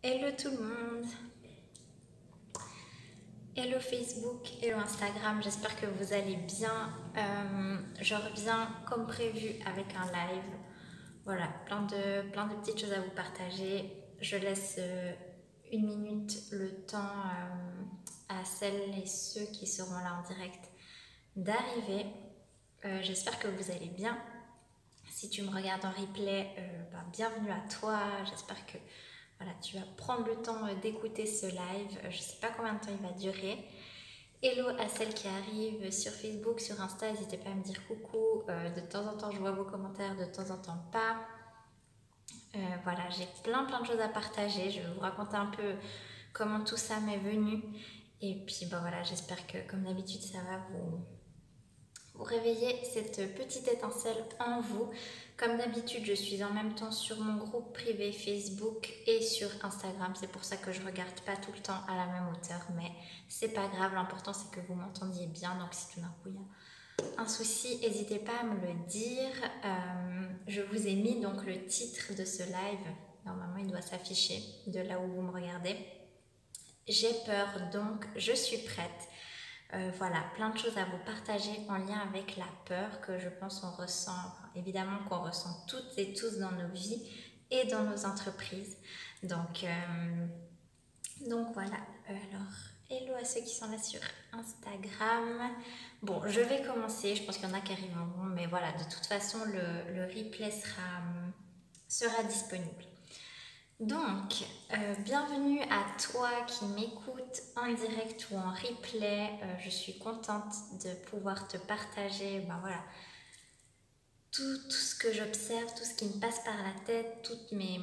Hello tout le monde, hello Facebook, hello Instagram, j'espère que vous allez bien. Je reviens comme prévu avec un live. Voilà, plein de petites choses à vous partager. Je laisse une minute le temps à celles et ceux qui seront là en direct d'arriver. J'espère que vous allez bien. Si tu me regardes en replay, bienvenue à toi. J'espère que voilà, tu vas prendre le temps d'écouter ce live. Je ne sais pas combien de temps il va durer. Hello à celles qui arrivent sur Facebook, sur Insta, n'hésitez pas à me dire coucou. De temps en temps, je vois vos commentaires, de temps en temps pas. Voilà, j'ai plein de choses à partager. Je vais vous raconter un peu comment tout ça m'est venu. Et puis voilà, j'espère que comme d'habitude, ça va vous réveiller cette petite étincelle en vous. Comme d'habitude, je suis en même temps sur mon groupe privé Facebook et sur Instagram. C'est pour ça que je ne regarde pas tout le temps à la même hauteur, mais c'est pas grave. L'important, c'est que vous m'entendiez bien. Donc, si tout d'un coup, il y a un souci, n'hésitez pas à me le dire. Je vous ai mis donc le titre de ce live. Normalement, il doit s'afficher de là où vous me regardez. J'ai peur, donc je suis prête. Voilà, plein de choses à vous partager en lien avec la peur que je pense on ressent, évidemment qu'on ressent toutes et tous dans nos vies et dans nos entreprises. Donc voilà, alors hello à ceux qui sont là sur Instagram. Bon, je vais commencer, je pense qu'il y en a qui arriveront, mais voilà, de toute façon le replay sera disponible. Donc, bienvenue à toi qui m'écoute en direct ou en replay. Je suis contente de pouvoir te partager voilà, tout ce que j'observe, tout ce qui me passe par la tête, toutes mes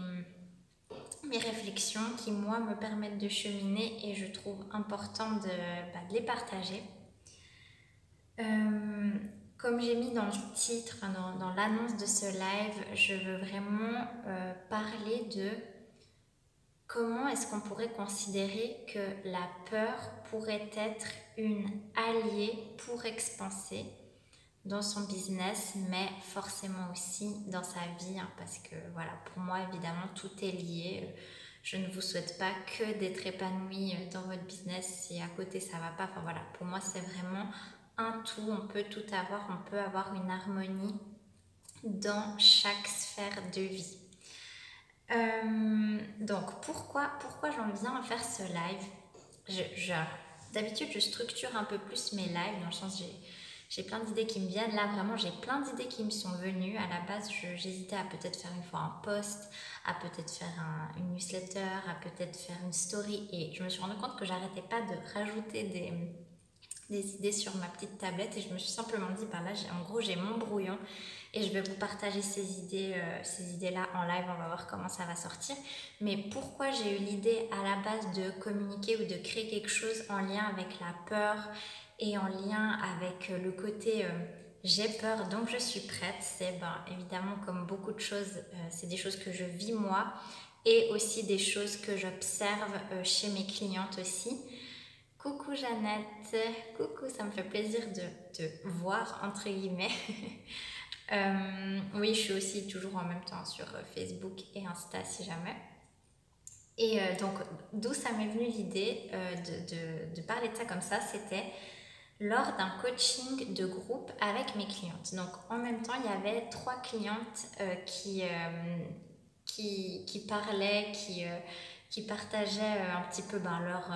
réflexions qui, moi, me permettent de cheminer et je trouve important de les partager. Comme j'ai mis dans le titre, dans l'annonce de ce live, je veux vraiment parler de comment est-ce qu'on pourrait considérer que la peur pourrait être une alliée pour expanser dans son business, mais forcément aussi dans sa vie, parce que voilà, pour moi, évidemment, tout est lié. Je ne vous souhaite pas que d'être épanoui dans votre business si à côté ça va pas. Enfin voilà, pour moi, c'est vraiment un tout. On peut tout avoir, on peut avoir une harmonie dans chaque sphère de vie. Donc pourquoi j'en viens à faire ce live? D'habitude je structure un peu plus mes lives dans le sens j'ai plein d'idées qui me viennent. Là vraiment j'ai plein d'idées qui me sont venues. À la base j'hésitais à peut-être faire une fois un post, à peut-être faire une newsletter, à peut-être faire une story, et je me suis rendu compte que j'arrêtais pas de rajouter des idées sur ma petite tablette, et je me suis simplement dit là en gros j'ai mon brouillon et je vais vous partager ces idées-là en live. On va voir comment ça va sortir. Mais pourquoi j'ai eu l'idée à la base de communiquer ou de créer quelque chose en lien avec la peur et en lien avec le côté j'ai peur donc je suis prête? C'est évidemment comme beaucoup de choses, c'est des choses que je vis moi et aussi des choses que j'observe chez mes clientes aussi. Coucou Jeannette, coucou, ça me fait plaisir de te voir entre guillemets. Oui, je suis aussi toujours en même temps sur Facebook et Insta si jamais. Et donc, d'où ça m'est venu l'idée de parler de ça comme ça, c'était lors d'un coaching de groupe avec mes clientes. Donc, en même temps, il y avait 3 clientes qui parlaient, qui partageaient un petit peu leur...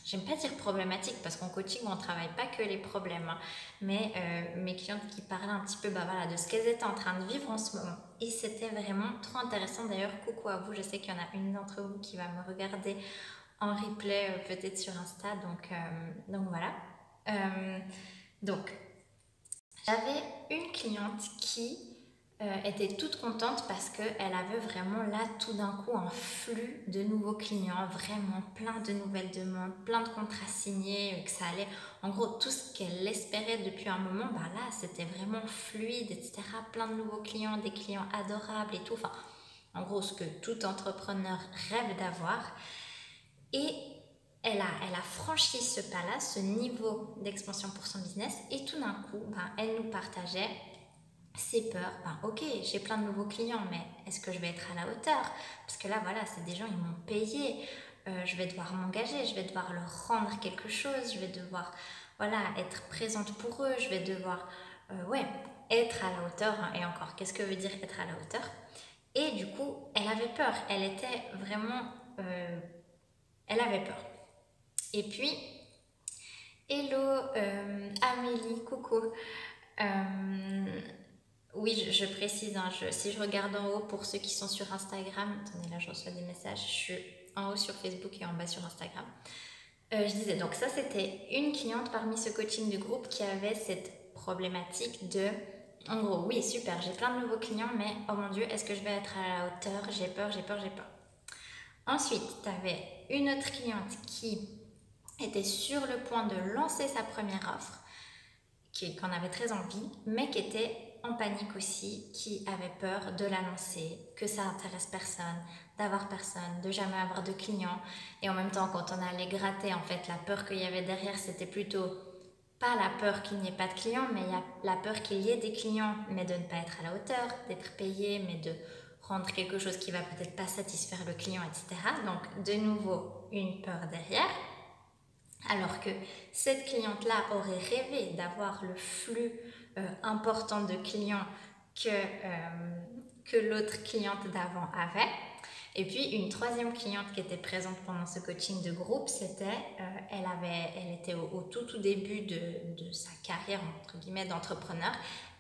j'aime pas dire problématique, parce qu'en coaching on ne travaille pas que les problèmes, mais mes clientes qui parlaient un petit peu voilà, de ce qu'elles étaient en train de vivre en ce moment, et c'était vraiment trop intéressant. D'ailleurs coucou à vous, je sais qu'il y en a une d'entre vous qui va me regarder en replay peut-être sur Insta, donc voilà. Donc j'avais une cliente qui était toute contente parce qu'elle avait vraiment là tout d'un coup un flux de nouveaux clients, vraiment plein de nouvelles demandes, plein de contrats signés, que ça allait, en gros tout ce qu'elle espérait depuis un moment, là c'était vraiment fluide, etc. Plein de nouveaux clients, des clients adorables et tout, enfin en gros ce que tout entrepreneur rêve d'avoir. Et elle a franchi ce pas-là, ce niveau d'expansion pour son business, et tout d'un coup, elle nous partageait ces peurs, ben ok, j'ai plein de nouveaux clients, mais est-ce que je vais être à la hauteur? Parce que là, voilà, c'est des gens, ils m'ont payé, je vais devoir m'engager, je vais devoir leur rendre quelque chose, je vais devoir, voilà, être présente pour eux, je vais devoir, ouais, être à la hauteur, hein. Et encore, qu'est-ce que veut dire être à la hauteur? Et du coup, elle avait peur, elle était vraiment, elle avait peur. Et puis, hello Amélie, coucou. Euh, oui, je précise, hein, si je regarde en haut pour ceux qui sont sur Instagram, attendez, là je reçois des messages, je suis en haut sur Facebook et en bas sur Instagram. Je disais, donc ça c'était une cliente parmi ce coaching de groupe qui avait cette problématique de, en gros, oui super, j'ai plein de nouveaux clients, mais oh mon Dieu, est-ce que je vais être à la hauteur? J'ai peur, j'ai peur, j'ai peur. Ensuite, tu avais une autre cliente qui était sur le point de lancer sa première offre, qu'on avait très envie, mais qui était en panique aussi, qui avait peur de l'annoncer, que ça intéresse personne, d'avoir personne, de jamais avoir de clients. Et en même temps, quand on allait gratter, en fait, la peur qu'il y avait derrière, c'était plutôt pas la peur qu'il n'y ait pas de clients, mais il y a la peur qu'il y ait des clients, mais de ne pas être à la hauteur, d'être payé, mais de rendre quelque chose qui va peut-être pas satisfaire le client, etc. Donc, de nouveau, une peur derrière. Alors que cette cliente-là aurait rêvé d'avoir le flux important de clients que l'autre cliente d'avant avait. Et puis une troisième cliente qui était présente pendant ce coaching de groupe, c'était, elle était au tout début de sa carrière entre guillemets d'entrepreneur.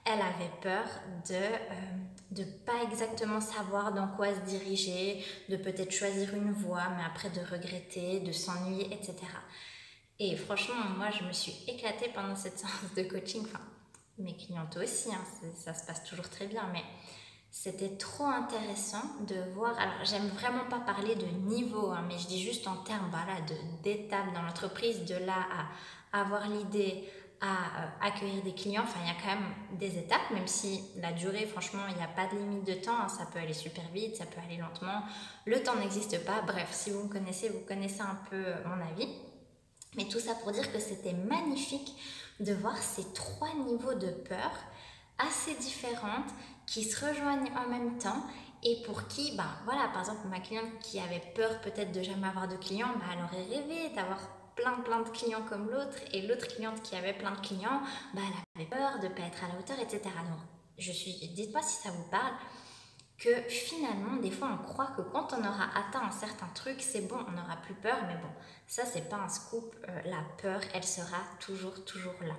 Elle avait peur de pas exactement savoir dans quoi se diriger, de peut-être choisir une voie, mais après de regretter, de s'ennuyer, etc. Et franchement, moi, je me suis éclatée pendant cette séance de coaching. Enfin, mes clientes aussi, hein, ça se passe toujours très bien, mais c'était trop intéressant de voir. Alors, j'aime vraiment pas parler de niveau, hein, mais je dis juste en termes voilà, d'étapes dans l'entreprise, de là à avoir l'idée, à accueillir des clients. Enfin, il y a quand même des étapes, même si la durée, franchement, il n'y a pas de limite de temps. Hein, ça peut aller super vite, ça peut aller lentement. Le temps n'existe pas. Bref, si vous me connaissez, vous connaissez un peu mon avis. Mais tout ça pour dire que c'était magnifique de voir ces trois niveaux de peur assez différentes qui se rejoignent en même temps et pour qui, ben voilà, par exemple ma cliente qui avait peur peut-être de jamais avoir de clients, ben, elle aurait rêvé d'avoir plein de clients comme l'autre, et l'autre cliente qui avait plein de clients, ben, elle avait peur de ne pas être à la hauteur, etc. Donc dites-moi si ça vous parle, que finalement, des fois, on croit que quand on aura atteint un certain truc, c'est bon, on n'aura plus peur, mais bon, ça, c'est pas un scoop. La peur, elle sera toujours là.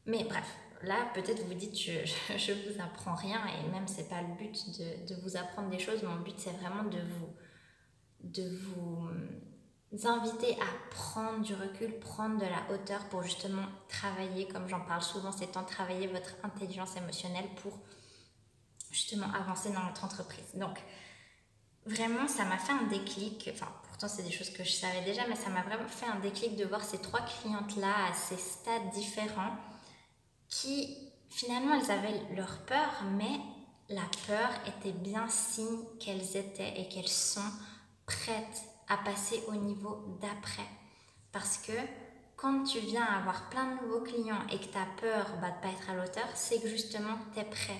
Mais bref, là, peut-être vous dites, je vous apprends rien, et même, c'est pas le but de vous apprendre des choses. Mon but, c'est vraiment de vous inviter à prendre du recul, prendre de la hauteur pour justement travailler, comme j'en parle souvent, c'est temps de travailler votre intelligence émotionnelle pour justement avancer dans notre entreprise. Donc, vraiment, ça m'a fait un déclic. Enfin, pourtant, c'est des choses que je savais déjà, mais ça m'a vraiment fait un déclic de voir ces trois clientes-là à ces stades différents qui, finalement, elles avaient leur peur, mais la peur était bien signe qu'elles étaient et qu'elles sont prêtes à passer au niveau d'après. Parce que quand tu viens avoir plein de nouveaux clients et que tu as peur de ne pas être à l'auteur, c'est que justement, tu es prêt.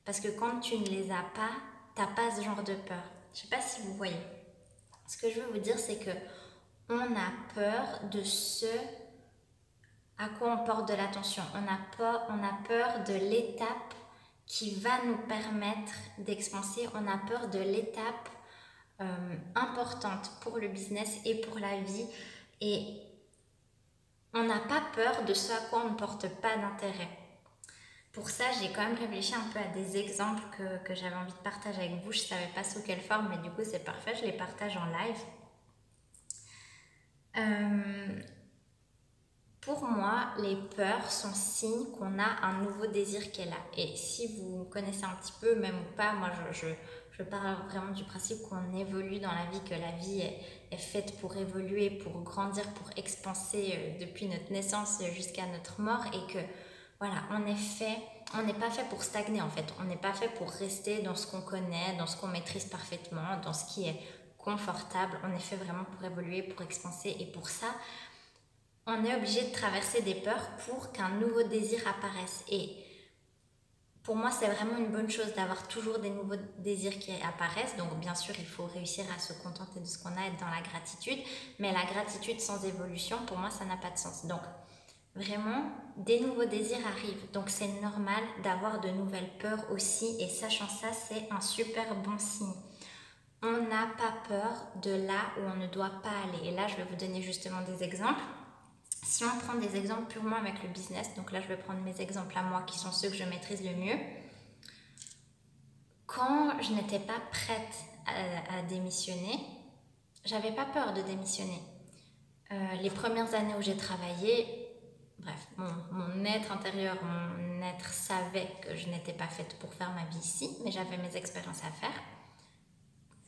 Parce que quand tu ne les as pas, tu n'as pas ce genre de peur. Je ne sais pas si vous voyez. Ce que je veux vous dire, c'est que on a peur de ce à quoi on porte de l'attention. On a peur de l'étape qui va nous permettre d'expanser. On a peur de l'étape importante pour le business et pour la vie. Et on n'a pas peur de ce à quoi on ne porte pas d'intérêt. Pour ça, j'ai quand même réfléchi un peu à des exemples que j'avais envie de partager avec vous. Je ne savais pas sous quelle forme, mais du coup, c'est parfait. Je les partage en live. Pour moi, les peurs sont signes qu'on a un nouveau désir qui est là. Et si vous me connaissez un petit peu, même ou pas, moi, je parle vraiment du principe qu'on évolue dans la vie, que la vie est faite pour évoluer, pour grandir, pour expanser depuis notre naissance jusqu'à notre mort, et que voilà, on n'est pas fait pour stagner en fait, on n'est pas fait pour rester dans ce qu'on connaît, dans ce qu'on maîtrise parfaitement, dans ce qui est confortable. On est fait vraiment pour évoluer, pour expanser, et pour ça, on est obligé de traverser des peurs pour qu'un nouveau désir apparaisse. Et pour moi, c'est vraiment une bonne chose d'avoir toujours des nouveaux désirs qui apparaissent. Donc, bien sûr, il faut réussir à se contenter de ce qu'on a, être dans la gratitude. Mais la gratitude sans évolution, pour moi, ça n'a pas de sens. Donc, vraiment, des nouveaux désirs arrivent. Donc, c'est normal d'avoir de nouvelles peurs aussi. Et sachant ça, c'est un super bon signe. On n'a pas peur de là où on ne doit pas aller. Et là, je vais vous donner justement des exemples. Si on prend des exemples purement avec le business, donc là je vais prendre mes exemples à moi qui sont ceux que je maîtrise le mieux. Quand je n'étais pas prête à démissionner, j'avais pas peur de démissionner. Les premières années où j'ai travaillé, bref, mon être intérieur, mon être savait que je n'étais pas faite pour faire ma vie ici, mais j'avais mes expériences à faire.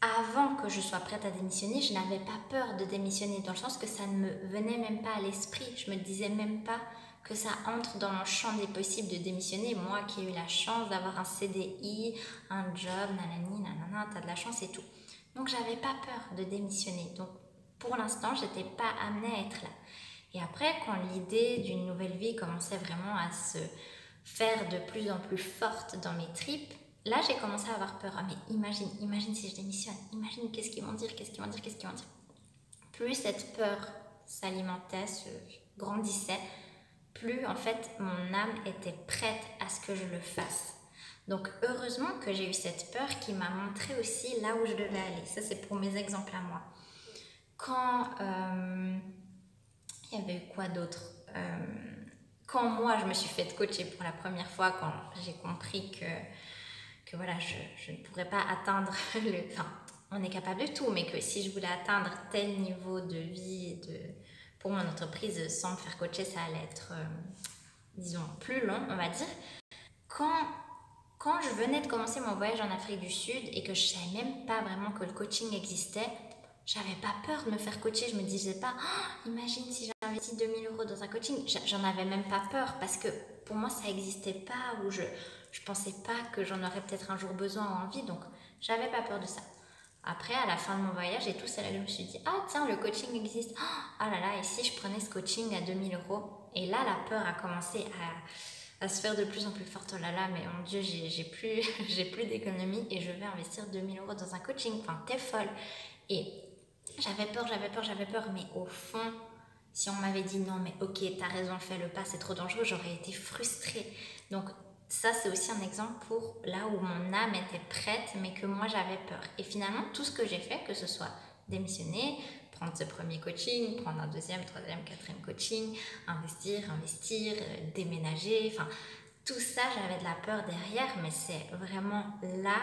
Avant que je sois prête à démissionner, je n'avais pas peur de démissionner, dans le sens que ça ne me venait même pas à l'esprit. Je me disais même pas que ça entre dans mon champ des possibles de démissionner. Moi qui ai eu la chance d'avoir un CDI, un job, nanani, nanana, t'as de la chance et tout. Donc j'avais pas peur de démissionner. Donc pour l'instant, j'étais pas amenée à être là. Et après, quand l'idée d'une nouvelle vie commençait vraiment à se faire de plus en plus forte dans mes tripes, là, j'ai commencé à avoir peur. Ah, mais imagine si je démissionne. Imagine qu'est-ce qu'ils vont dire. Plus cette peur s'alimentait, se grandissait, plus en fait mon âme était prête à ce que je le fasse. Donc heureusement que j'ai eu cette peur qui m'a montré aussi là où je devais aller. Ça, c'est pour mes exemples à moi. Quand il y avait eu quoi d'autre quand moi je me suis fait coacher pour la première fois, quand j'ai compris que voilà, je ne pourrais pas atteindre le... Enfin, on est capable de tout, mais que si je voulais atteindre tel niveau de vie pour mon entreprise sans me faire coacher, ça allait être, disons, plus long, on va dire. Quand je venais de commencer mon voyage en Afrique du Sud et que je ne savais même pas vraiment que le coaching existait, j'avais pas peur de me faire coacher. Je me disais pas, oh, imagine si j'investis 2000 € dans un coaching. J'en avais même pas peur parce que pour moi, ça n'existait pas, ou je pensais pas que j'en aurais peut-être un jour besoin ou envie. Donc, j'avais pas peur de ça. Après, à la fin de mon voyage et tout, c'est là que je me suis dit, ah tiens, le coaching existe. Ah là là, et si je prenais ce coaching à 2000 €? Et là, la peur a commencé à se faire de plus en plus forte. Oh là là, mais mon Dieu, j'ai plus d'économie et je vais investir 2000 € dans un coaching. Enfin, t'es folle. Et j'avais peur, mais au fond, si on m'avait dit non, mais ok, t'as raison, fais le pas, c'est trop dangereux, j'aurais été frustrée. Donc ça, c'est aussi un exemple pour là où mon âme était prête, mais que moi j'avais peur. Et finalement, tout ce que j'ai fait, que ce soit démissionner, prendre ce premier coaching, prendre un deuxième, troisième, quatrième coaching, investir, déménager, enfin, tout ça, j'avais de la peur derrière, mais c'est vraiment là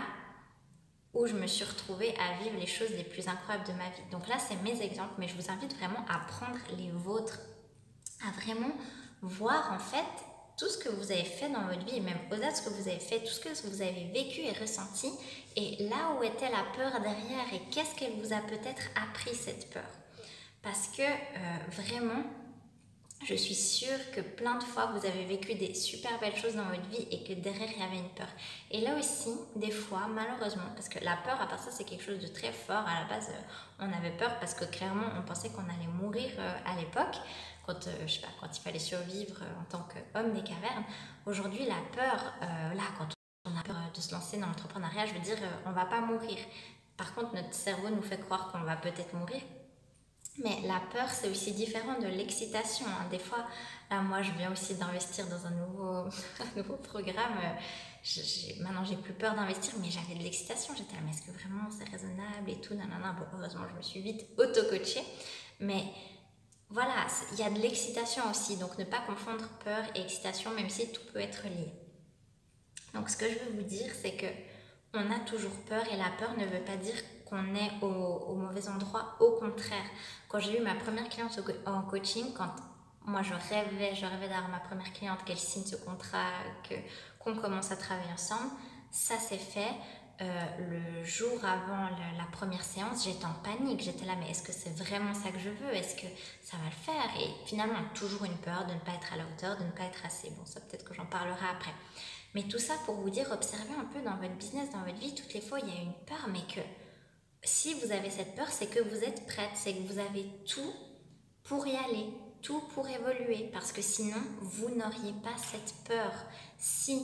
où je me suis retrouvée à vivre les choses les plus incroyables de ma vie. Donc là, c'est mes exemples, mais je vous invite vraiment à prendre les vôtres, à vraiment voir en fait tout ce que vous avez fait dans votre vie, et même au-delà de ce que vous avez fait, tout ce que vous avez vécu et ressenti, et là où était la peur derrière, et qu'est-ce qu'elle vous a peut-être appris, cette peur. Parce que vraiment, je suis sûre que plein de fois, vous avez vécu des super belles choses dans votre vie et que derrière, il y avait une peur. Et là aussi, des fois, malheureusement, parce que la peur, à part ça, c'est quelque chose de très fort. À la base, on avait peur parce que clairement, on pensait qu'on allait mourir à l'époque, quand, je sais pas, quand il fallait survivre en tant qu'homme des cavernes. Aujourd'hui, la peur, là, quand on a peur de se lancer dans l'entrepreneuriat, je veux dire, on va pas mourir. Par contre, notre cerveau nous fait croire qu'on va peut-être mourir. Mais la peur, c'est aussi différent de l'excitation. Hein. Des fois, là, moi, je viens aussi d'investir dans un nouveau programme. Maintenant, j'ai plus peur d'investir, mais j'avais de l'excitation. J'étais là, mais est-ce que vraiment c'est raisonnable et tout, nanana. Bon, heureusement, je me suis vite auto-coachée. Mais voilà, il y a de l'excitation aussi. Donc, ne pas confondre peur et excitation, même si tout peut être lié. Donc, ce que je veux vous dire, c'est que on a toujours peur, et la peur ne veut pas dire qu'on est au mauvais endroit. Au contraire, quand j'ai eu ma première cliente en coaching, quand moi je rêvais d'avoir ma première cliente, qu'elle signe ce contrat, qu'on commence à travailler ensemble, ça s'est fait. Le jour avant la première séance, j'étais en panique, j'étais là, mais est-ce que c'est vraiment ça que je veux, est-ce que ça va le faire? Et finalement, toujours une peur de ne pas être à la hauteur, de ne pas être assez bon. Ça, peut-être que j'en parlerai après. Mais tout ça pour vous dire, observez un peu dans votre business, dans votre vie, toutes les fois il y a une peur, mais que si vous avez cette peur, c'est que vous êtes prête, c'est que vous avez tout pour y aller, tout pour évoluer, parce que sinon, vous n'auriez pas cette peur. Si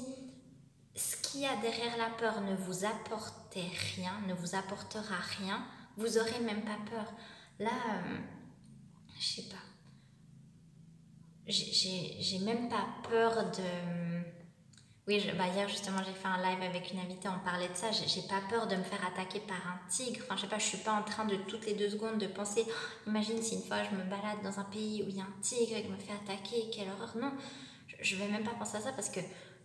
ce qu'il y a derrière la peur ne vous apportait rien, ne vous apportera rien, vous aurez même pas peur. Là, je sais pas, j'ai même pas peur de... Oui, hier justement j'ai fait un live avec une invitée, on parlait de ça, j'ai pas peur de me faire attaquer par un tigre, enfin je sais pas, je suis pas en train de toutes les 2 secondes de penser, oh, imagine si une fois je me balade dans un pays où il y a un tigre et que je me fais attaquer, quelle horreur, non, je vais même pas penser à ça parce que,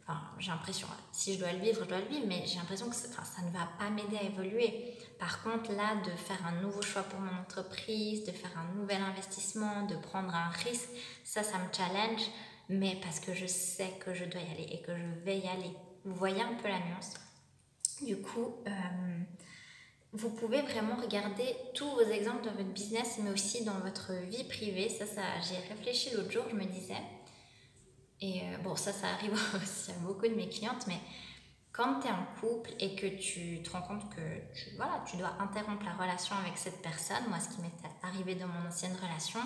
enfin j'ai l'impression, si je dois le vivre, je dois le vivre, mais j'ai l'impression que ça ne va pas m'aider à évoluer. Par contre là, de faire un nouveau choix pour mon entreprise, de faire un nouvel investissement, de prendre un risque, ça me challenge, mais parce que je sais que je dois y aller et que je vais y aller. Vous voyez un peu la nuance. Du coup, vous pouvez vraiment regarder tous vos exemples dans votre business, mais aussi dans votre vie privée. Ça j'ai réfléchi l'autre jour, je me disais, et bon, ça arrive aussi à beaucoup de mes clientes, mais quand tu es en couple et que tu te rends compte que tu dois interrompre la relation avec cette personne, moi ce qui m'est arrivé dans mon ancienne relation,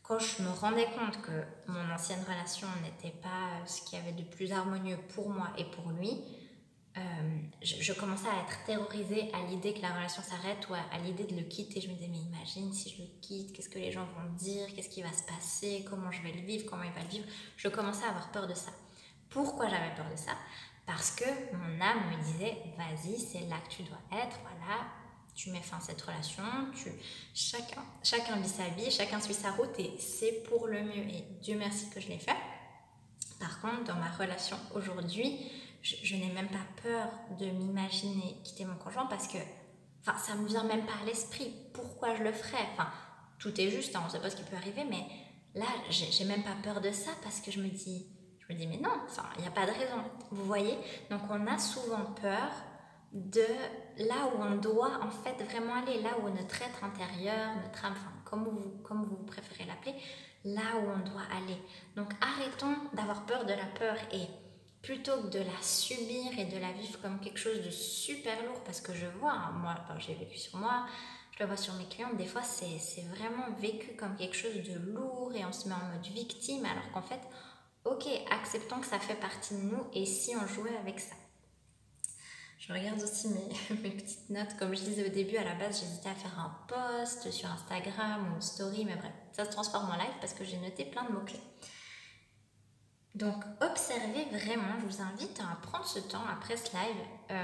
quand je me rendais compte que mon ancienne relation n'était pas ce qu'il y avait de plus harmonieux pour moi et pour lui, je commençais à être terrorisée à l'idée que la relation s'arrête ou à l'idée de le quitter. Je me disais, mais imagine si je le quitte, qu'est-ce que les gens vont dire, qu'est-ce qui va se passer, comment je vais le vivre, comment il va le vivre. Je commençais à avoir peur de ça. Pourquoi j'avais peur de ça? Parce que mon âme me disait, vas-y, c'est là que tu dois être, voilà, tu mets fin à cette relation, chacun vit sa vie, chacun suit sa route et c'est pour le mieux. Et Dieu merci que je l'ai fait. Par contre, dans ma relation aujourd'hui, je n'ai même pas peur de m'imaginer quitter mon conjoint parce que ça me vient même pas à l'esprit. Pourquoi je le ferais? Tout est juste, on ne sait pas ce qui peut arriver, mais là, j'ai même pas peur de ça parce que je me dis mais non, il n'y a pas de raison. Vous voyez? Donc, on a souvent peur de là où on doit en fait vraiment aller, là où notre être intérieur, notre âme, comme vous préférez l'appeler, là où on doit aller. Donc, arrêtons d'avoir peur de la peur et plutôt que de la subir et de la vivre comme quelque chose de super lourd, parce que je vois, moi, j'ai vécu sur moi, je le vois sur mes clients, des fois c'est vraiment vécu comme quelque chose de lourd et on se met en mode victime, alors qu'en fait, ok, acceptons que ça fait partie de nous et si on jouait avec ça. Je regarde aussi mes petites notes, comme je disais au début, à la base j'hésitais à faire un post sur Instagram ou une story, mais bref, ça se transforme en live parce que j'ai noté plein de mots-clés. Donc, observez vraiment, je vous invite à prendre ce temps après ce live.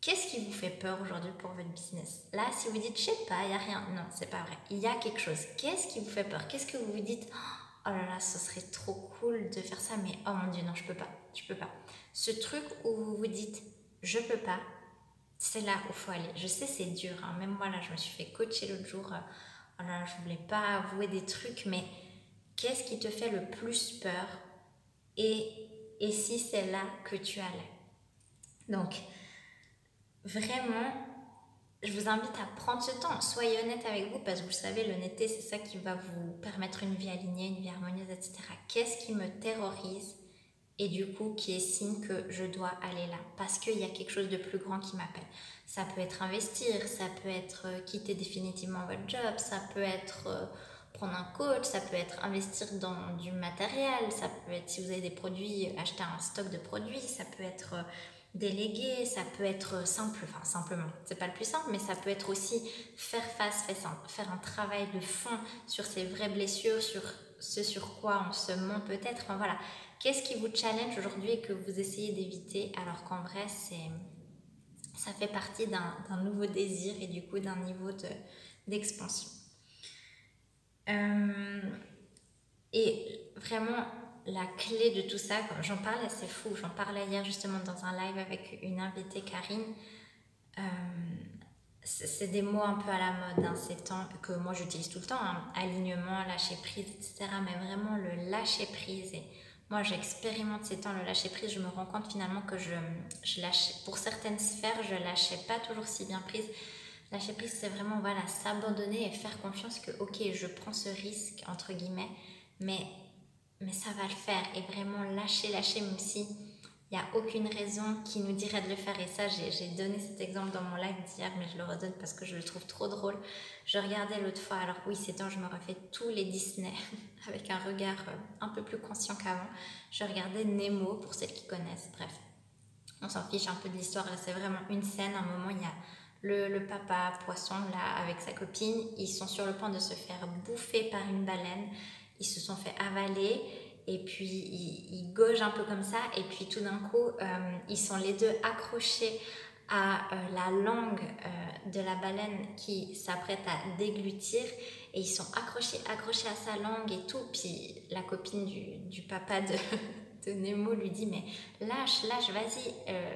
Qu'est-ce qui vous fait peur aujourd'hui pour votre business? Là, si vous dites, je sais pas, il n'y a rien, non, c'est pas vrai. Il y a quelque chose. Qu'est-ce qui vous fait peur? Qu'est-ce que vous vous dites? Oh là là, ce serait trop cool de faire ça, mais oh mon Dieu, non, je peux pas. Ce truc où vous vous dites, je peux pas, c'est là où il faut aller. Je sais, c'est dur, hein. Même moi, là, je me suis fait coacher l'autre jour. Oh là là, je voulais pas avouer des trucs, mais qu'est-ce qui te fait le plus peur? Et si c'est là que tu allais? Donc, vraiment, je vous invite à prendre ce temps. Soyez honnête avec vous parce que vous savez, l'honnêteté, c'est ça qui va vous permettre une vie alignée, une vie harmonieuse, etc. Qu'est-ce qui me terrorise et du coup qui est signe que je dois aller là? Parce qu'il y a quelque chose de plus grand qui m'appelle. Ça peut être investir, ça peut être quitter définitivement votre job, ça peut être prendre un coach, ça peut être investir dans du matériel, ça peut être, si vous avez des produits, acheter un stock de produits, ça peut être déléguer, ça peut être simplement, c'est pas le plus simple, mais ça peut être aussi faire face, faire un travail de fond sur ses vraies blessures, sur ce sur quoi on se ment peut-être, voilà. Qu'est-ce qui vous challenge aujourd'hui et que vous essayez d'éviter alors qu'en vrai, ça fait partie d'un nouveau désir et du coup d'un niveau d'expansion. Et vraiment, la clé de tout ça, j'en parlais, c'est fou, j'en parlais hier justement dans un live avec une invitée, Karine. C'est des mots un peu à la mode, hein, ces temps que moi j'utilise tout le temps, hein, alignement, lâcher prise, etc. Mais vraiment le lâcher prise. Et moi j'expérimente ces temps, le lâcher prise, je me rends compte finalement que je lâchais, pour certaines sphères, je lâchais pas toujours si bien prise. Lâcher prise, c'est vraiment voilà, s'abandonner et faire confiance que ok, je prends ce risque, entre guillemets, mais ça va le faire. Et vraiment lâcher, même si il n'y a aucune raison qui nous dirait de le faire. Et ça, j'ai donné cet exemple dans mon live d'hier, mais je le redonne parce que je le trouve trop drôle. Je regardais l'autre fois, alors oui, c'est temps, je me refais tous les Disney avec un regard un peu plus conscient qu'avant. Je regardais Nemo, pour celles qui connaissent, bref. On s'en fiche un peu de l'histoire, là c'est vraiment une scène, un moment il y a le papa poisson là avec sa copine, ils sont sur le point de se faire bouffer par une baleine, ils se sont fait avaler et puis ils gaugent un peu comme ça et puis tout d'un coup ils sont les deux accrochés à la langue de la baleine qui s'apprête à déglutir et ils sont accrochés à sa langue et tout, puis la copine du papa de Nemo lui dit mais lâche, vas-y,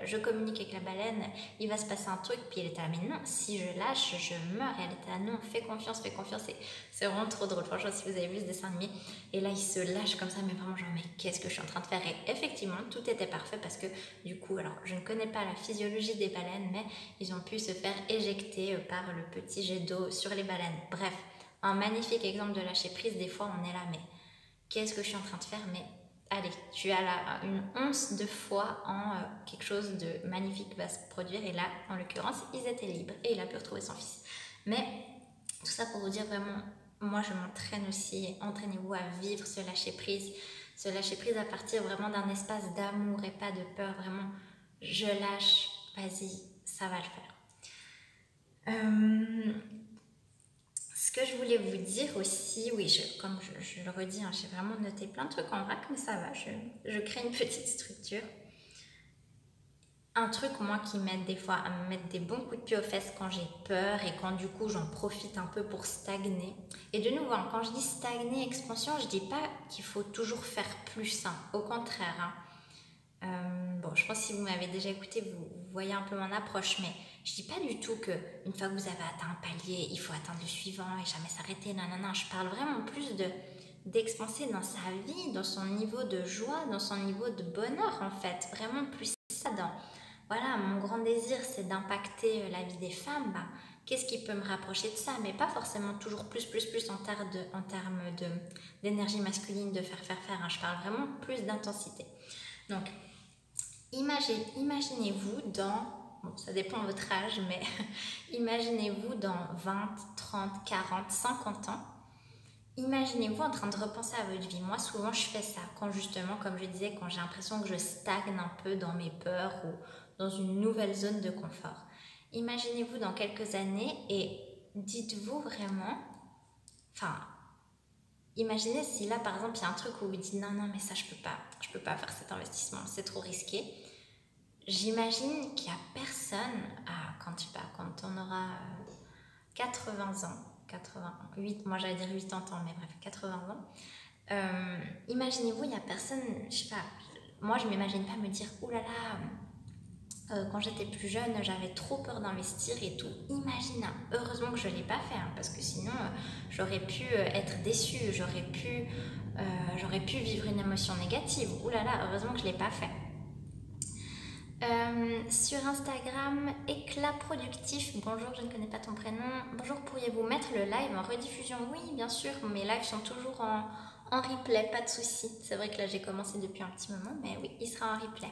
je communique avec la baleine, il va se passer un truc, puis il était là mais non, si je lâche, je meurs, et elle était là non, fais confiance, et c'est vraiment trop drôle, franchement si vous avez vu ce dessin animé, et là il se lâche comme ça, mais vraiment genre mais qu'est-ce que je suis en train de faire, et effectivement tout était parfait parce que du coup, alors je ne connais pas la physiologie des baleines, mais ils ont pu se faire éjecter par le petit jet d'eau sur les baleines, bref, un magnifique exemple de lâcher prise, des fois on est là mais qu'est-ce que je suis en train de faire, mais allez, tu as là une once de foi en quelque chose de magnifique va se produire. Et là, en l'occurrence, ils étaient libres et il a pu retrouver son fils. Mais tout ça pour vous dire vraiment, moi je m'entraîne aussi. Entraînez-vous à vivre ce lâcher prise. Ce lâcher prise à partir vraiment d'un espace d'amour et pas de peur. Vraiment, je lâche, vas-y, ça va le faire. Ce que je voulais vous dire aussi, oui, comme je le redis, hein, j'ai vraiment noté plein de trucs en vrac, mais ça va, je crée une petite structure. Un truc, moi, qui m'aide des fois à me mettre des bons coups de pied aux fesses quand j'ai peur et quand du coup j'en profite un peu pour stagner. Et de nouveau, hein, quand je dis stagner, expansion, je dis pas qu'il faut toujours faire plus, hein, au contraire. Hein. Bon, je pense que si vous m'avez déjà écouté, vous voyez un peu mon approche, mais je dis pas du tout que une fois que vous avez atteint un palier, il faut atteindre le suivant et jamais s'arrêter. Non, non, non. Je parle vraiment plus d'expanser dans sa vie, dans son niveau de joie, dans son niveau de bonheur en fait. Vraiment plus ça dans. Voilà, mon grand désir, c'est d'impacter la vie des femmes. Bah, qu'est-ce qui peut me rapprocher de ça? Mais pas forcément toujours plus en termes d'énergie masculine, de faire. Hein. Je parle vraiment plus d'intensité. Donc, imaginez-vous dans, bon, ça dépend de votre âge, mais imaginez-vous dans 20, 30, 40, 50 ans. Imaginez-vous en train de repenser à votre vie. Moi, souvent, je fais ça quand justement, comme je disais, quand j'ai l'impression que je stagne un peu dans mes peurs ou dans une nouvelle zone de confort. Imaginez-vous dans quelques années et dites-vous vraiment, enfin, imaginez si là, par exemple, il y a un truc où vous dites non, mais ça, je peux pas faire cet investissement, c'est trop risqué. J'imagine qu'il n'y a personne, quand on aura 80 ans, 88, moi j'allais dire 80 ans, mais bref, 80 ans, imaginez-vous, il n'y a personne, je sais pas, moi je ne m'imagine pas me dire, oulala, quand j'étais plus jeune, j'avais trop peur d'investir et tout. Imagine, hein, heureusement que je ne l'ai pas fait, hein, parce que sinon j'aurais pu être déçue, j'aurais pu vivre une émotion négative. Oulala, heureusement que je ne l'ai pas fait. Sur Instagram, éclat productif, bonjour, je ne connais pas ton prénom. Bonjour, pourriez-vous mettre le live en rediffusion? Oui, bien sûr, mes lives sont toujours en replay, pas de souci. C'est vrai que là j'ai commencé depuis un petit moment, mais oui, il sera en replay.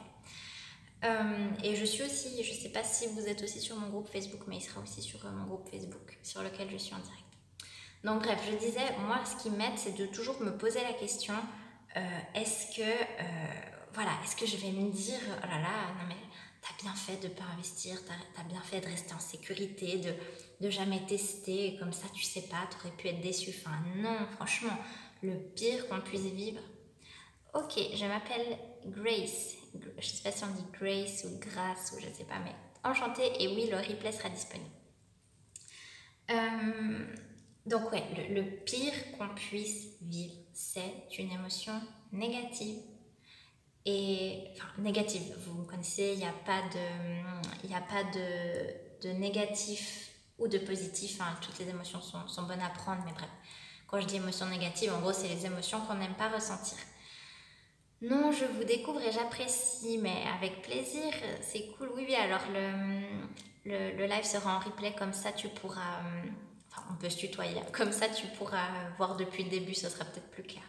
Et je suis aussi, je ne sais pas si vous êtes aussi sur mon groupe Facebook, mais il sera aussi sur mon groupe Facebook, sur lequel je suis en direct. Donc bref, je disais, moi ce qui m'aide, c'est de toujours me poser la question, est-ce que je vais me dire, oh là là, non mais t'as bien fait de ne pas investir, t'as bien fait de rester en sécurité, de jamais tester, comme ça tu sais pas, t'aurais pu être déçu. Enfin non, franchement, le pire qu'on puisse vivre. Ok, je m'appelle Grace. Je sais pas si on dit Grace ou Grace ou je sais pas, mais enchantée. Et oui, le replay sera disponible. Donc ouais, le pire qu'on puisse vivre, c'est une émotion négative. Et enfin négative, vous connaissez, il n'y a pas de négatif ou de positif. Hein, toutes les émotions sont bonnes à prendre, mais bref. Quand je dis émotions négatives, en gros, c'est les émotions qu'on n'aime pas ressentir. Non, je vous découvre et j'apprécie, mais avec plaisir, c'est cool. Oui, alors le live sera en replay, comme ça tu pourras, enfin on peut se tutoyer, comme ça tu pourras voir depuis le début, ce sera peut-être plus clair.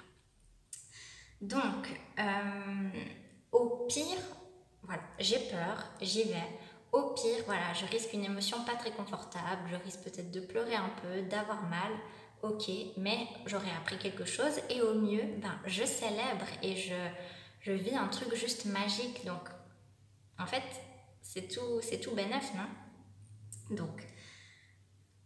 Donc, au pire, voilà, j'ai peur, j'y vais. Au pire, voilà, je risque une émotion pas très confortable, je risque peut-être de pleurer un peu, d'avoir mal. Ok, mais j'aurais appris quelque chose et au mieux, je célèbre et je vis un truc juste magique. Donc, en fait, c'est tout bénef, non? Donc,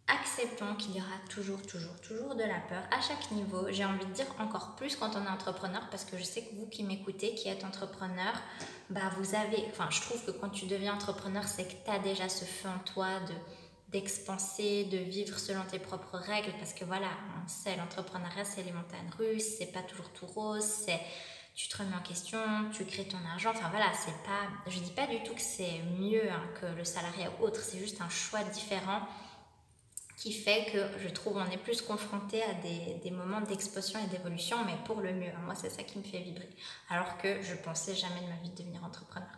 acceptons qu'il y aura toujours de la peur à chaque niveau. J'ai envie de dire encore plus quand on est entrepreneur, parce que je sais que vous qui m'écoutez, qui êtes entrepreneur, bah vous avez, enfin je trouve que quand tu deviens entrepreneur, c'est que tu as déjà ce feu en toi d'expanser, de vivre selon tes propres règles, parce que voilà, on sait, l'entrepreneuriat c'est les montagnes russes, c'est pas toujours tout rose, c'est tu te remets en question, tu crées ton argent, enfin voilà, c'est pas, je dis pas du tout que c'est mieux hein, que le salariat ou autre, c'est juste un choix différent qui fait que je trouve on est plus confronté à des moments d'expansion et d'évolution, mais pour le mieux. Moi, c'est ça qui me fait vibrer. Alors que je pensais jamais de ma vie devenir entrepreneur.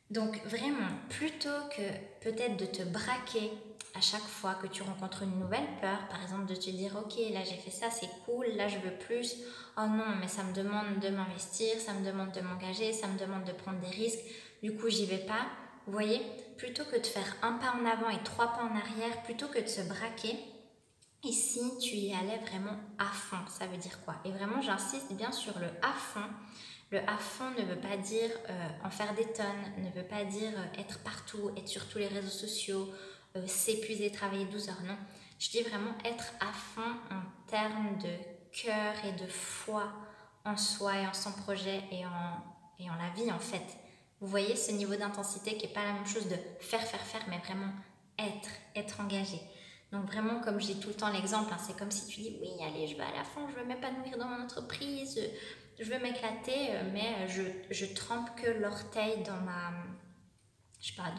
Donc vraiment, plutôt que peut-être de te braquer à chaque fois que tu rencontres une nouvelle peur, par exemple de te dire ok là j'ai fait ça, c'est cool, là je veux plus, oh non mais ça me demande de m'investir, ça me demande de m'engager, ça me demande de prendre des risques, du coup j'y vais pas. Vous voyez, plutôt que de faire un pas en avant et 3 pas en arrière, plutôt que de se braquer, ici tu y allais vraiment à fond, ça veut dire quoi? Et vraiment j'insiste bien sur le à fond. Le à fond ne veut pas dire en faire des tonnes, ne veut pas dire être partout, être sur tous les réseaux sociaux, s'épuiser, travailler 12 heures, non. Je dis vraiment être à fond en termes de cœur et de foi en soi et en son projet et en la vie en fait. Vous voyez ce niveau d'intensité qui n'est pas la même chose de faire, mais vraiment être engagé. Donc vraiment, comme je dis tout le temps l'exemple, hein, c'est comme si tu dis oui, allez, je vais à la fond, je veux m'épanouir dans mon entreprise, je veux m'éclater, mais je trempe que l'orteil dans ma, je sais pas,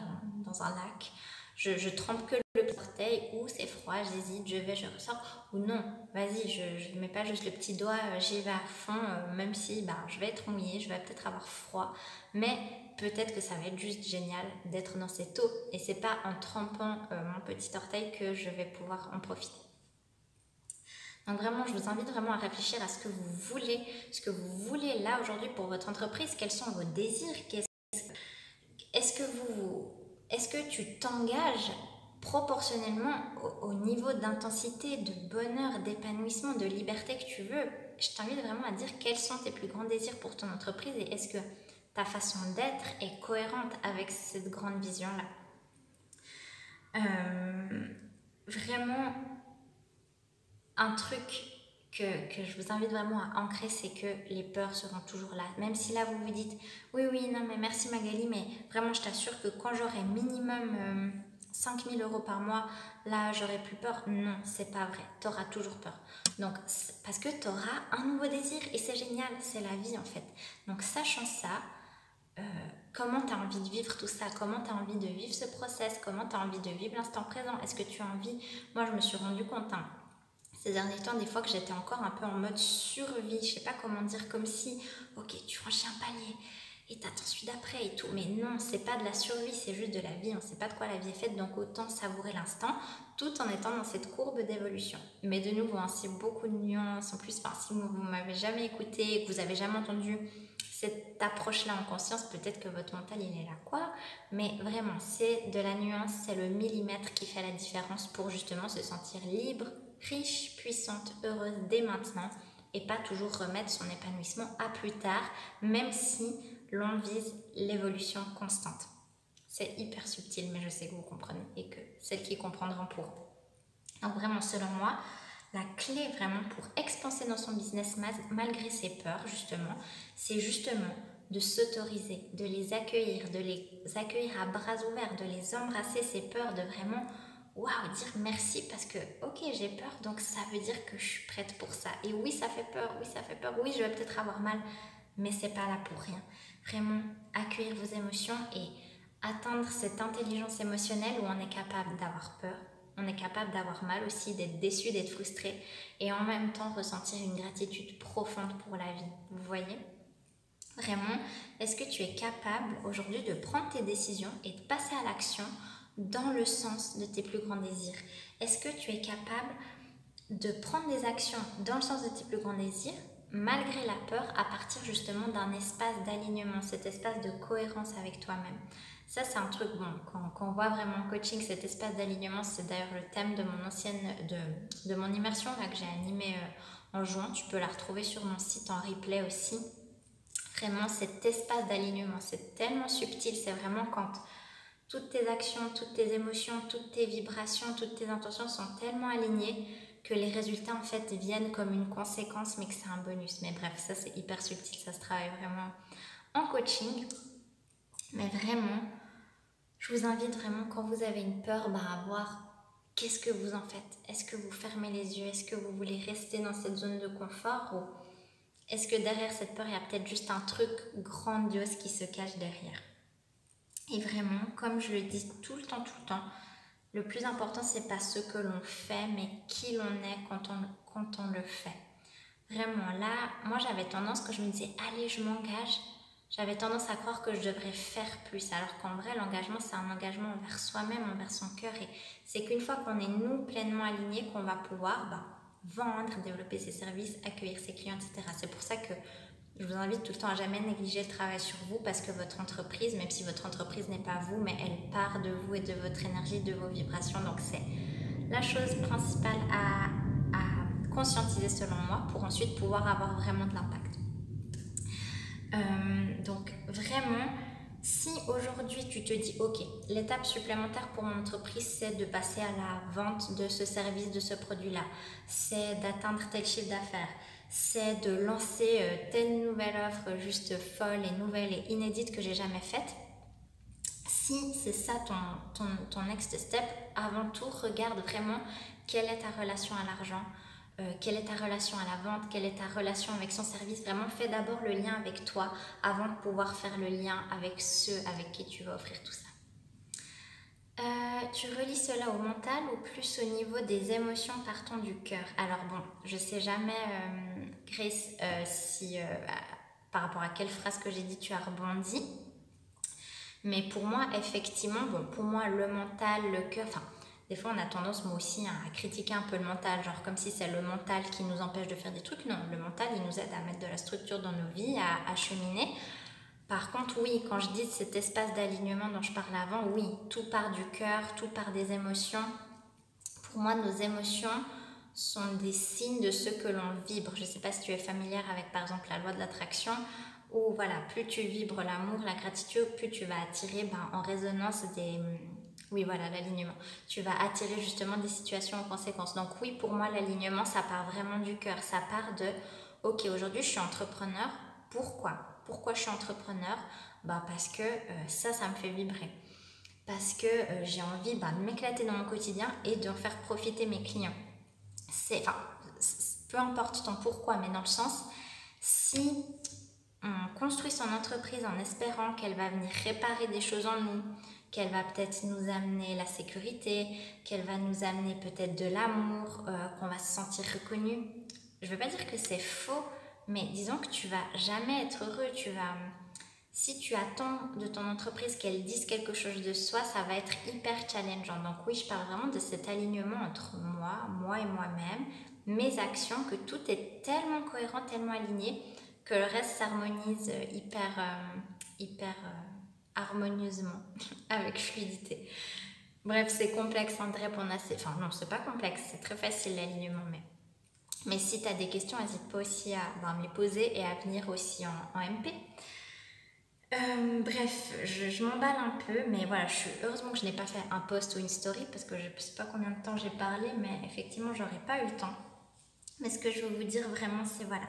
dans un lac. Je trempe que le petit orteil, ou c'est froid, j'hésite, je vais, je ressors, ou non, vas-y, je mets pas juste le petit doigt, j'y vais à fond, même si bah, je vais être mouillée, je vais peut-être avoir froid, mais peut-être que ça va être juste génial d'être dans cette eau, et c'est pas en trempant mon petit orteil que je vais pouvoir en profiter. Donc vraiment, je vous invite vraiment à réfléchir à ce que vous voulez là aujourd'hui pour votre entreprise, quels sont vos désirs, est-ce que tu t'engages proportionnellement au niveau d'intensité, de bonheur, d'épanouissement, de liberté que tu veux? Je t'invite vraiment à dire quels sont tes plus grands désirs pour ton entreprise et est-ce que ta façon d'être est cohérente avec cette grande vision-là. Vraiment, un truc que je vous invite vraiment à ancrer, c'est que les peurs seront toujours là. Même si là, vous vous dites, oui, non, mais merci Magali, mais vraiment, je t'assure que quand j'aurai minimum 5 000 € par mois, là, j'aurai plus peur. Non, c'est pas vrai. Tu auras toujours peur. Donc, parce que tu auras un nouveau désir et c'est génial, c'est la vie en fait. Donc, sachant ça, comment tu as envie de vivre tout ça, comment tu as envie de vivre ce process, comment tu as envie de vivre l'instant présent, est-ce que tu as envie, moi je me suis rendu compte ces derniers temps, des fois que j'étais encore un peu en mode survie, je sais pas comment dire, comme si, ok, tu franchis un palier et t'attends celui d'après et tout, mais non, c'est pas de la survie, c'est juste de la vie, on sait pas de quoi la vie est faite, donc autant savourer l'instant, tout en étant dans cette courbe d'évolution. Mais de nouveau, c'est beaucoup de nuances, en plus, si vous m'avez jamais écouté, que vous avez jamais entendu cette approche-là en conscience, peut-être que votre mental, il est là, quoi, mais vraiment, c'est de la nuance, c'est le millimètre qui fait la différence pour justement se sentir libre, riche, puissante, heureuse dès maintenant et pas toujours remettre son épanouissement à plus tard, même si l'on vise l'évolution constante. C'est hyper subtil, mais je sais que vous comprenez et que celles qui comprendront pourront. Donc vraiment, selon moi, la clé vraiment pour expanser dans son business malgré ses peurs, justement, c'est justement de s'autoriser, de les accueillir à bras ouverts, de les embrasser, ces peurs, de vraiment waouh, dire merci parce que ok, j'ai peur, donc ça veut dire que je suis prête pour ça. Et oui, ça fait peur, oui, je vais peut-être avoir mal, mais c'est pas là pour rien. Vraiment, accueillir vos émotions et atteindre cette intelligence émotionnelle où on est capable d'avoir peur, on est capable d'avoir mal aussi, d'être déçu, d'être frustré et en même temps ressentir une gratitude profonde pour la vie. Vous voyez ? Vraiment, est-ce que tu es capable aujourd'hui de prendre tes décisions et de passer à l'action dans le sens de tes plus grands désirs? Est-ce que tu es capable de prendre des actions dans le sens de tes plus grands désirs malgré la peur à partir justement d'un espace d'alignement, cet espace de cohérence avec toi-même? Ça, c'est un truc, quand on voit vraiment en coaching, cet espace d'alignement, c'est d'ailleurs le thème de de mon immersion là, que j'ai animée en juin. Tu peux la retrouver sur mon site en replay aussi. vraiment cet espace d'alignement. C'est tellement subtil, c'est vraiment quand toutes tes actions, toutes tes émotions, toutes tes vibrations, toutes tes intentions sont tellement alignées que les résultats en fait viennent comme une conséquence, mais que c'est un bonus. Mais bref, ça c'est hyper subtil, ça se travaille vraiment en coaching. Mais vraiment, je vous invite vraiment quand vous avez une peur à voir qu'est-ce que vous en faites. Est-ce que vous fermez les yeux? Est-ce que vous voulez rester dans cette zone de confort? Ou est-ce que derrière cette peur, il y a peut-être juste un truc grandiose qui se cache derrière? Et vraiment, comme je le dis tout le temps, le plus important, c'est pas ce que l'on fait, mais qui l'on est quand on le fait. Vraiment, là, moi j'avais tendance, quand je me disais « allez, je m'engage », j'avais tendance à croire que je devrais faire plus, alors qu'en vrai, l'engagement, c'est un engagement envers soi-même, envers son cœur, et c'est qu'une fois qu'on est nous pleinement alignés, qu'on va pouvoir vendre, développer ses services, accueillir ses clients, etc. C'est pour ça que je vous invite tout le temps à jamais négliger le travail sur vous, parce que votre entreprise, même si votre entreprise n'est pas vous, mais elle part de vous et de votre énergie, de vos vibrations, donc c'est la chose principale à conscientiser selon moi pour ensuite pouvoir avoir vraiment de l'impact. Donc vraiment, si aujourd'hui tu te dis ok, l'étape supplémentaire pour mon entreprise c'est de passer à la vente de ce service, de ce produit-là, c'est d'atteindre tel chiffre d'affaires, c'est de lancer telle nouvelle offre juste folle et nouvelle et inédite que j'ai jamais faite. Si c'est ça ton next step, avant tout regarde vraiment quelle est ta relation à l'argent, quelle est ta relation à la vente, quelle est ta relation avec son service. Vraiment, fais d'abord le lien avec toi avant de pouvoir faire le lien avec ceux avec qui tu vas offrir tout ça. Tu relis cela au mental ou plus au niveau des émotions partant du cœur? Alors bon, je sais jamais, Grace, si par rapport à quelle phrase que j'ai dit tu as rebondi. Mais pour moi, effectivement, pour moi, le mental, le cœur, des fois on a tendance, moi aussi, à critiquer un peu le mental, genre comme si c'est le mental qui nous empêche de faire des trucs. Non, le mental, il nous aide à mettre de la structure dans nos vies, à cheminer. Par contre, oui, quand je dis cet espace d'alignement dont je parlais avant, oui, tout part du cœur, tout part des émotions. Pour moi, nos émotions sont des signes de ce que l'on vibre. Je ne sais pas si tu es familière avec, par exemple, la loi de l'attraction, où voilà, plus tu vibres l'amour, la gratitude, plus tu vas attirer en résonance des... Oui, voilà, l'alignement. Tu vas attirer justement des situations en conséquence. Donc oui, pour moi, l'alignement, ça part vraiment du cœur. Ça part de, ok, aujourd'hui, je suis entrepreneur. Pourquoi? Pourquoi je suis entrepreneur? Parce que ça me fait vibrer. Parce que j'ai envie de m'éclater dans mon quotidien et de faire profiter mes clients. Peu importe ton pourquoi, mais dans le sens, si on construit son entreprise en espérant qu'elle va venir réparer des choses en nous, qu'elle va peut-être nous amener la sécurité, qu'elle va nous amener peut-être de l'amour, qu'on va se sentir reconnu. Je ne veux pas dire que c'est faux, mais disons que tu vas jamais être heureux. Si tu attends de ton entreprise qu'elle dise quelque chose de soi, ça va être hyper challengeant. Donc oui, je parle vraiment de cet alignement entre moi et moi-même, mes actions, que tout est tellement cohérent, tellement aligné, que le reste s'harmonise hyper harmonieusement, avec fluidité. Bref, c'est complexe de répondre à ces... Enfin non, c'est pas complexe, c'est très facile l'alignement, mais si tu as des questions, n'hésite pas aussi à me les poser et à venir aussi en MP. Bref, je m'emballe un peu, mais voilà, heureusement que je n'ai pas fait un post ou une story parce que je ne sais pas combien de temps j'ai parlé, mais effectivement, j'aurais pas eu le temps. Mais ce que je veux vous dire vraiment, c'est voilà,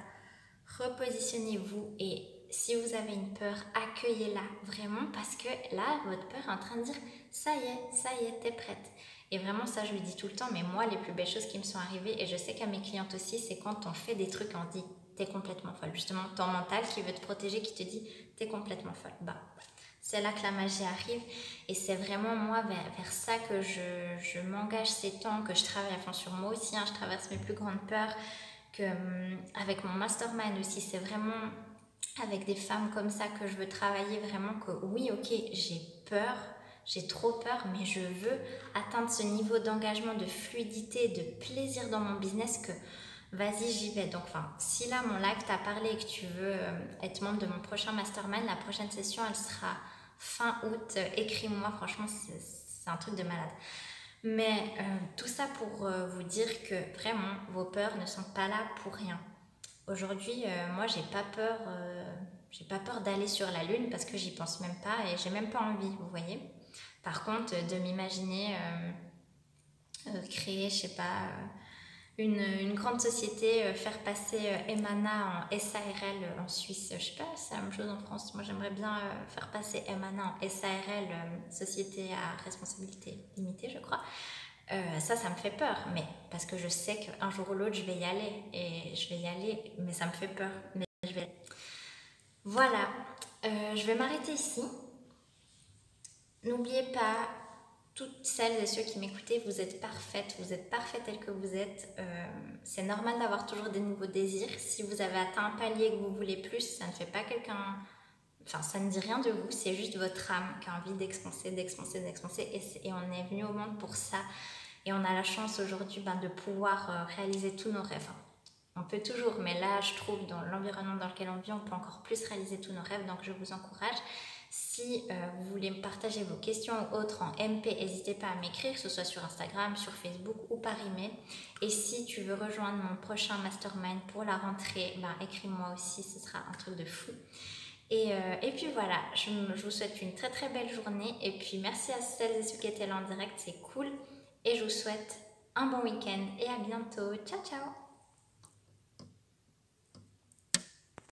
repositionnez-vous et si vous avez une peur, accueillez-la vraiment parce que là, votre peur est en train de dire ça y est, t'es prête. Et vraiment, ça, je le dis tout le temps, mais moi, les plus belles choses qui me sont arrivées, et je sais qu'à mes clientes aussi, c'est quand on fait des trucs, on dit t'es complètement folle. Justement, ton mental qui veut te protéger, qui te dit t'es complètement folle. C'est là que la magie arrive et c'est vraiment moi vers ça que je m'engage ces temps, que je travaille à fond sur moi aussi, je traverse mes plus grandes peurs, avec mon mastermind aussi, c'est vraiment avec des femmes comme ça que je veux travailler vraiment que oui, ok, j'ai peur, j'ai trop peur, mais je veux atteindre ce niveau d'engagement, de fluidité, de plaisir dans mon business que vas-y, j'y vais. Donc, si là, mon live t'a parlé et que tu veux être membre de mon prochain mastermind, la prochaine session, elle sera fin août. Écris-moi, franchement, c'est un truc de malade. Mais tout ça pour vous dire que vraiment, vos peurs ne sont pas là pour rien. Aujourd'hui, moi, j'ai pas peur d'aller sur la Lune parce que j'y pense même pas et j'ai même pas envie, vous voyez. Par contre, de m'imaginer créer, je sais pas, une grande société, faire passer Emana en SARL en Suisse, je sais pas, c'est la même chose en France. Moi, j'aimerais bien faire passer Emana en SARL, Société à responsabilité limitée, je crois. Ça me fait peur, mais parce que je sais qu'un jour ou l'autre, je vais y aller. Et je vais y aller, mais ça me fait peur. Mais je vais... Voilà, je vais m'arrêter ici. N'oubliez pas, toutes celles et ceux qui m'écoutez, vous êtes parfaites telles que vous êtes. C'est normal d'avoir toujours des nouveaux désirs. Si vous avez atteint un palier que vous voulez plus, ça ne fait pas quelqu'un... Enfin, ça ne dit rien de vous, c'est juste votre âme qui a envie d'expanser. Et on est venu au monde pour ça. Et on a la chance aujourd'hui de pouvoir réaliser tous nos rêves. On peut toujours, mais là, je trouve, dans l'environnement dans lequel on vit, on peut encore plus réaliser tous nos rêves. Donc, je vous encourage. Si vous voulez me partager vos questions ou autres en MP, n'hésitez pas à m'écrire, que ce soit sur Instagram, sur Facebook ou par email. Et si tu veux rejoindre mon prochain mastermind pour la rentrée, écris-moi aussi, ce sera un truc de fou. Et puis voilà, je vous souhaite une très très belle journée. Et puis merci à celles et ceux qui étaient là en direct, c'est cool. Et je vous souhaite un bon week-end et à bientôt. Ciao ciao!